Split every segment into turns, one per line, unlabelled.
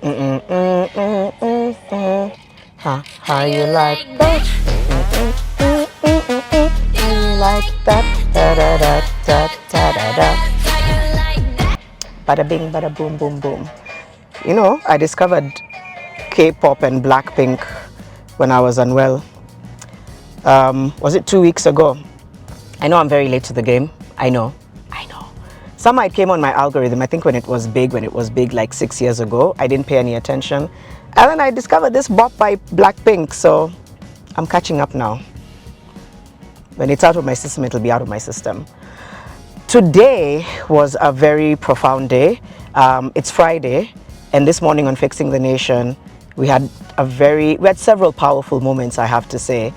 How you like that? How you like that? Da da da da da da da. Bada bing, bada boom, boom, boom. You know, I discovered K-pop and Blackpink when I was unwell. Was it 2 weeks ago? I know I'm very late to the game. I know. Somehow it came on my algorithm, I think when it was big like 6 years ago. I didn't pay any attention. And then I discovered this bop by Blackpink, so I'm catching up now. When it's out of my system, it'll be out of my system. Today was a very profound day. It's Friday, and this morning on Fixing the Nation, we had several powerful moments, I have to say.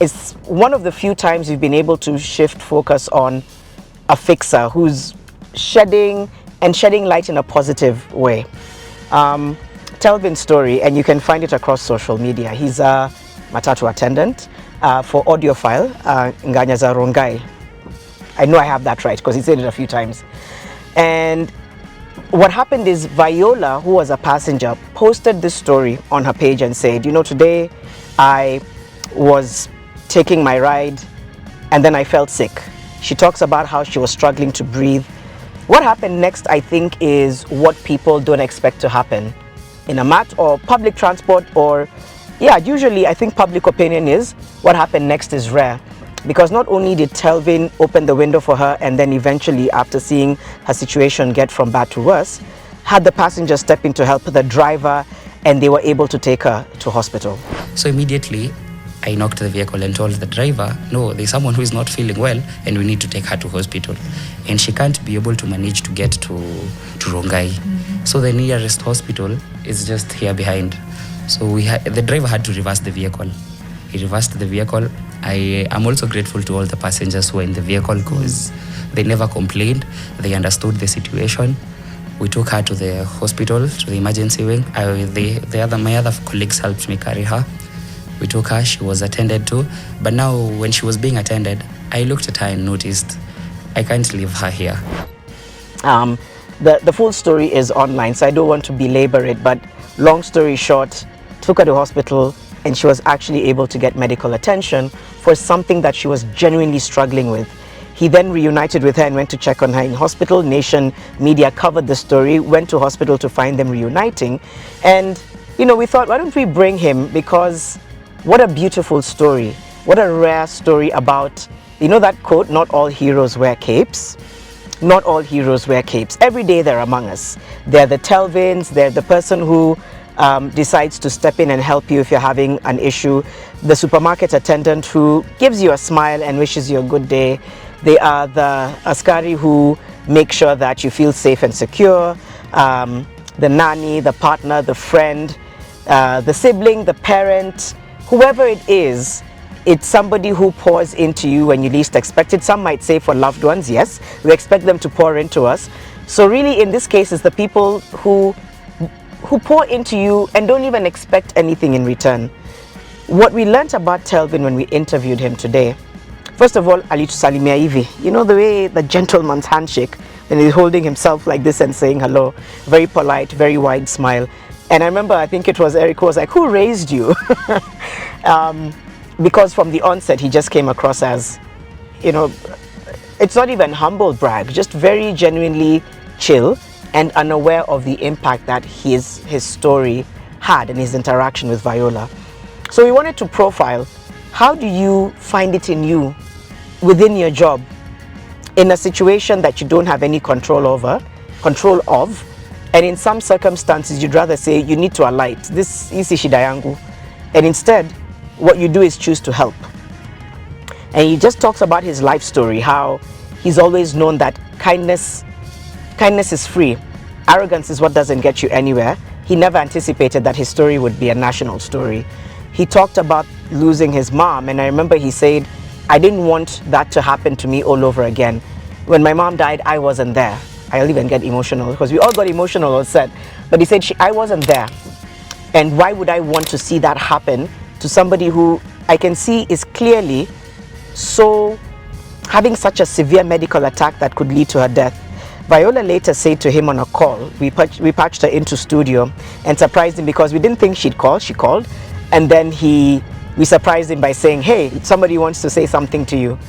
It's one of the few times we've been able to shift focus on a fixer who's shedding light in a positive way. Telvin's story, and you can find it across social media. He's a matatu attendant for audiophile, Nganyaza Rongai. I know I have that right because he said it a few times. And what happened is Viola, who was a passenger, posted this story on her page and said, you know, today I was taking my ride and then I felt sick. She talks about how she was struggling to breathe. What happened next, I think, is what people don't expect to happen in a mat or public transport, or usually I think public opinion is what happened next is rare. Because not only did Telvin open the window for her and then eventually, after seeing her situation get from bad to worse, had the passenger step in to help the driver, and they were able to take her to hospital.
So immediately I knocked the vehicle and told the driver, no, there's someone who is not feeling well and we need to take her to hospital. And she can't be able to manage to get to Rongai. Mm-hmm. So the nearest hospital is just here behind. So the driver had to reverse the vehicle. He reversed the vehicle. I am also grateful to all the passengers who were in the vehicle because they never complained. They understood the situation. We took her to the hospital, to the emergency wing. My other colleagues helped me carry her. We took her, she was attended to. But now when she was being attended, I looked at her and noticed I can't leave her here.
The full story is online, so I don't want to belabor it, but long story short, took her to hospital and she was actually able to get medical attention for something that she was genuinely struggling with. He then reunited with her and went to check on her in hospital. Nation media covered the story, went to hospital to find them reuniting. And, you know, we thought, why don't we bring him? Because what a beautiful story. What a rare story about, you know that quote, not all heroes wear capes? Not all heroes wear capes. Every day they're among us. They're the Telvins, they're the person who decides to step in and help you if you're having an issue. The supermarket attendant who gives you a smile and wishes you a good day. They are the askari who make sure that you feel safe and secure. The nanny, the partner, the friend, the sibling, the parent, whoever it is, it's somebody who pours into you when you least expect it. Some might say for loved ones, yes, we expect them to pour into us. So really in this case, it's the people who pour into you and don't even expect anything in return. What we learnt about Telvin when we interviewed him today, first of all, alitusalimia hivi. You know the way the gentleman's handshake, and he's holding himself like this and saying hello. Very polite, very wide smile. And I remember, I think it was Eric who was like, who raised you? Because from the onset, he just came across as, you know, it's not even humble brag, just very genuinely chill and unaware of the impact that his story had in his interaction with Viola. So we wanted to profile, how do you find it in you, within your job, in a situation that you don't have any control of, and in some circumstances you'd rather say you need to alight, this isi shida yangu, and instead what you do is choose to help. And he just talks about his life story, how he's always known that kindness is free. Arrogance is what doesn't get you anywhere. He never anticipated that his story would be a national story. He talked about losing his mom, and I remember he said, I didn't want that to happen to me all over again. When my mom died, I wasn't there. I'll even get emotional because we all got emotional on set. But he said, I wasn't there. And why would I want to see that happen to somebody who I can see is clearly so having such a severe medical attack that could lead to her death? Viola later said to him on a call, we patched her into studio and surprised him because we didn't think she'd call. She called, and then we surprised him by saying, hey, somebody wants to say something to you.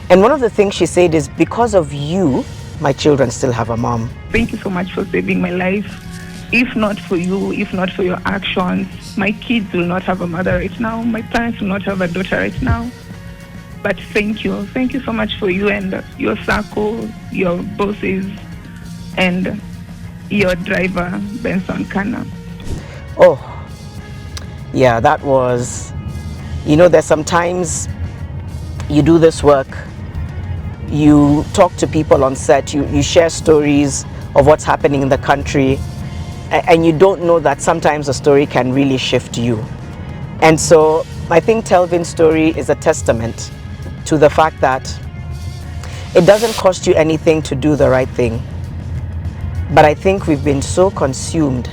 And one of the things she said is, because of you, my children still have a mom.
Thank you so much for saving my life. If not for you, if not for your actions, my kids will not have a mother right now. My parents will not have a daughter right now. But thank you. Thank you so much for you and your circle, your bosses, and your driver, Benson Kana.
Oh, yeah, that was, there's sometimes you do this work, you talk to people on set, you share stories of what's happening in the country, and you don't know that sometimes a story can really shift you. And so I think Telvin's story is a testament to the fact that it doesn't cost you anything to do the right thing. But I think we've been so consumed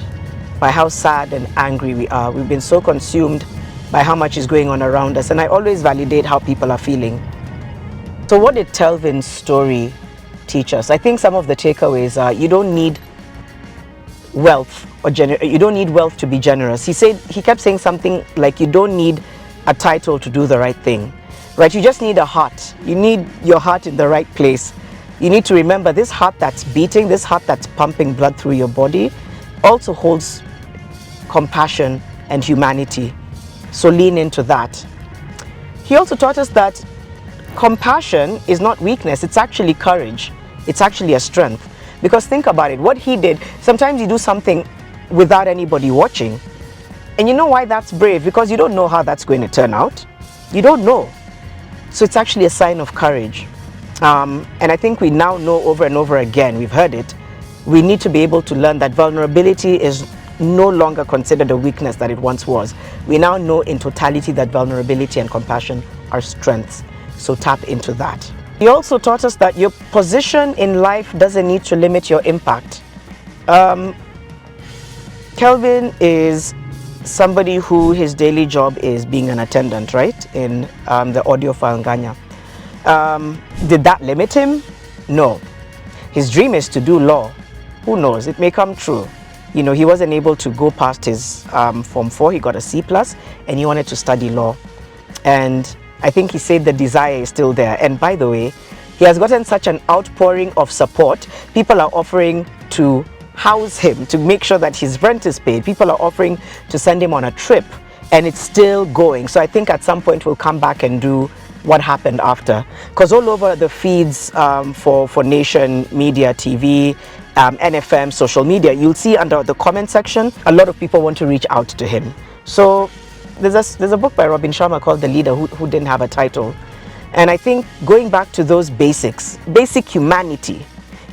by how sad and angry we are. We've been so consumed by how much is going on around us. And I always validate how people are feeling. So what did Telvin's story teach us? I think some of the takeaways are, you don't need wealth you don't need wealth to be generous. He kept saying something like, you don't need a title to do the right thing, right? You just need a heart. You need your heart in the right place. You need to remember, this heart that's beating, this heart that's pumping blood through your body also holds compassion and humanity. So lean into that. He also taught us that compassion is not weakness, it's actually courage. It's actually a strength. Because think about it, what he did, sometimes you do something without anybody watching. And you know why that's brave? Because you don't know how that's going to turn out. You don't know. So it's actually a sign of courage. And I think we now know over and over again, we've heard it, we need to be able to learn that vulnerability is no longer considered a weakness that it once was. We now know in totality that vulnerability and compassion are strengths. So tap into that. He also taught us that your position in life doesn't need to limit your impact. Kelvin is somebody who his daily job is being an attendant, right, in the audiophile Nganya. Did that limit him? No. His dream is to do law. Who knows? It may come true. He wasn't able to go past his Form 4. He got a C+, and he wanted to study law. And I think he said the desire is still there. And by the way, he has gotten such an outpouring of support. People are offering to house him, to make sure that his rent is paid. People are offering to send him on a trip, and it's still going. So I think at some point we'll come back and do what happened after. Because all over the feeds for Nation Media, TV, NFM, social media, you'll see under the comment section, a lot of people want to reach out to him. So there's a book by Robin Sharma called The Leader who didn't have a title. And I think going back to those basic humanity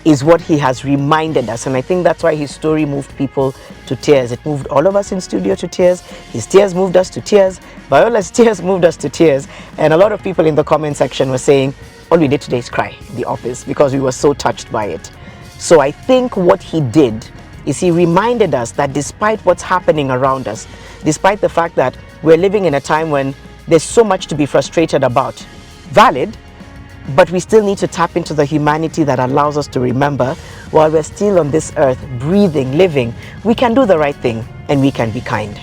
is what he has reminded us. And I think that's why his story moved people to tears. It moved all of us in studio to tears. His tears moved us to tears. Viola's tears moved us to tears. And a lot of people in the comment section were saying, all we did today is cry in the office because we were so touched by it. So I think what he did is he reminded us that despite what's happening around us, despite the fact that we're living in a time when there's so much to be frustrated about, valid, but we still need to tap into the humanity that allows us to remember, while we're still on this earth, breathing, living, we can do the right thing and we can be kind.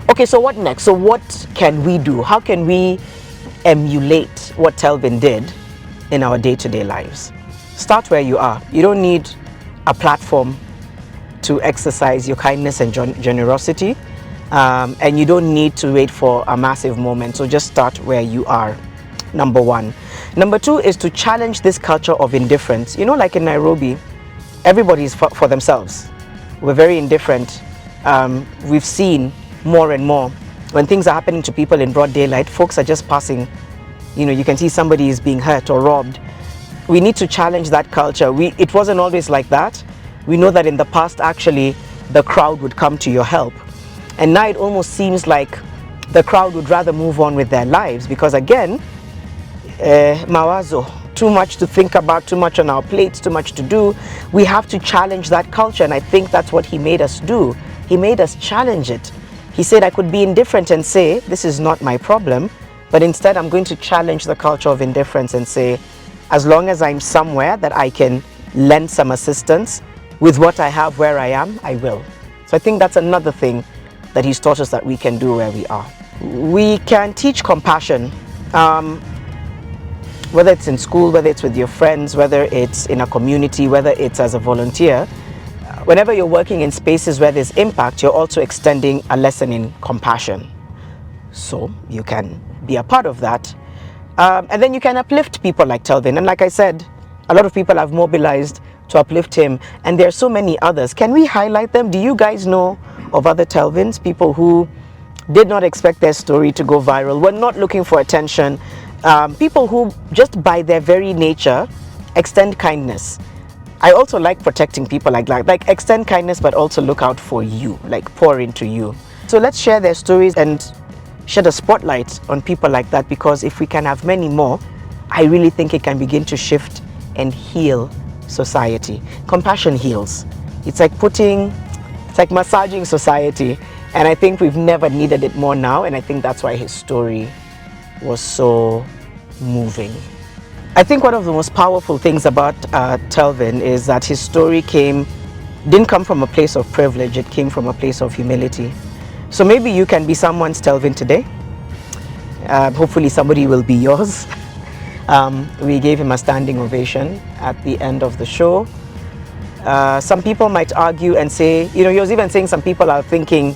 Okay, so what next? So what can we do? How can we emulate what Telvin did in our day-to-day lives? Start where you are. You don't need a platform to exercise your kindness and generosity, and you don't need to wait for a massive moment. So just start where you are, number one. Number two is to challenge this culture of indifference. Like in Nairobi, everybody is for themselves. We're very indifferent. We've seen more and more when things are happening to people in broad daylight, folks are just passing. You can see somebody is being hurt or robbed. We need to challenge that culture. It wasn't always like that. We know that in the past, actually, the crowd would come to your help. And now it almost seems like the crowd would rather move on with their lives because, again, mawazo, too much to think about, too much on our plates, too much to do. We have to challenge that culture, and I think that's what he made us do. He made us challenge it. He said, I could be indifferent and say, this is not my problem, but instead I'm going to challenge the culture of indifference and say, as long as I'm somewhere that I can lend some assistance with what I have where I am, I will. So I think that's another thing that he's taught us that we can do where we are. We can teach compassion, whether it's in school, whether it's with your friends, whether it's in a community, whether it's as a volunteer. Whenever you're working in spaces where there's impact, you're also extending a lesson in compassion. So you can be a part of that. And then you can uplift people like Telvin. And like I said, a lot of people have mobilized to uplift him. And there are so many others. Can we highlight them? Do you guys know of other Telvins? People who did not expect their story to go viral, were not looking for attention. People who just by their very nature extend kindness. I also like protecting people like that. Like extend kindness, but also look out for you, like pour into you. So let's share their stories and shed a spotlight on people like that, because if we can have many more, I really think it can begin to shift and heal society. Compassion heals. It's like massaging society. And I think we've never needed it more now. And I think that's why his story was so moving. I think one of the most powerful things about Telvin is that his story didn't come from a place of privilege, it came from a place of humility. So maybe you can be someone's Telvin today. Hopefully somebody will be yours. We gave him a standing ovation at the end of the show. Some people might argue and say, he was even saying some people are thinking,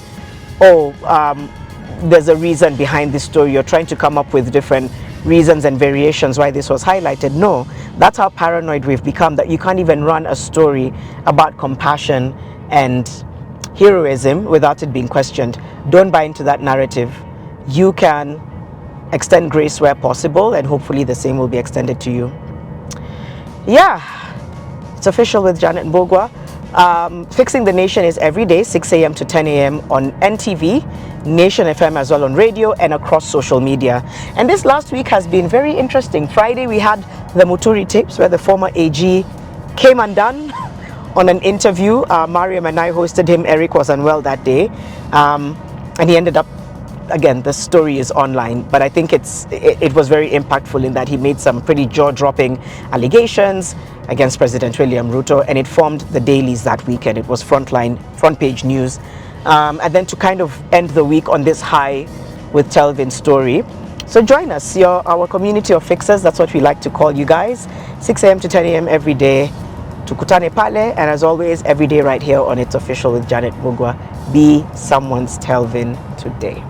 there's a reason behind this story. You're trying to come up with different reasons and variations why this was highlighted. No, that's how paranoid we've become, that you can't even run a story about compassion and heroism without it being questioned. Don't buy into that narrative. You can extend grace where possible, and hopefully the same will be extended to you. Yeah, it's official with Janet Mbugua. Fixing the Nation is every day, 6 a.m. to 10 a.m. on NTV, Nation FM as well on radio and across social media. And this last week has been very interesting. Friday we had the Muturi tapes where the former AG came undone on an interview. Mariam and I hosted him. Eric was unwell that day. And he ended up, again, the story is online, but I think it was very impactful in that he made some pretty jaw-dropping allegations against President William Ruto, and it formed the dailies that weekend. It was front page news. And then to kind of end the week on this high with Telvin's story. So join us, our community of fixers, that's what we like to call you guys. 6 a.m. to 10 a.m. every day. Tukutane pale, and as always, every day right here on It's Official with Janet Mbugua. Be someone's Telvin today.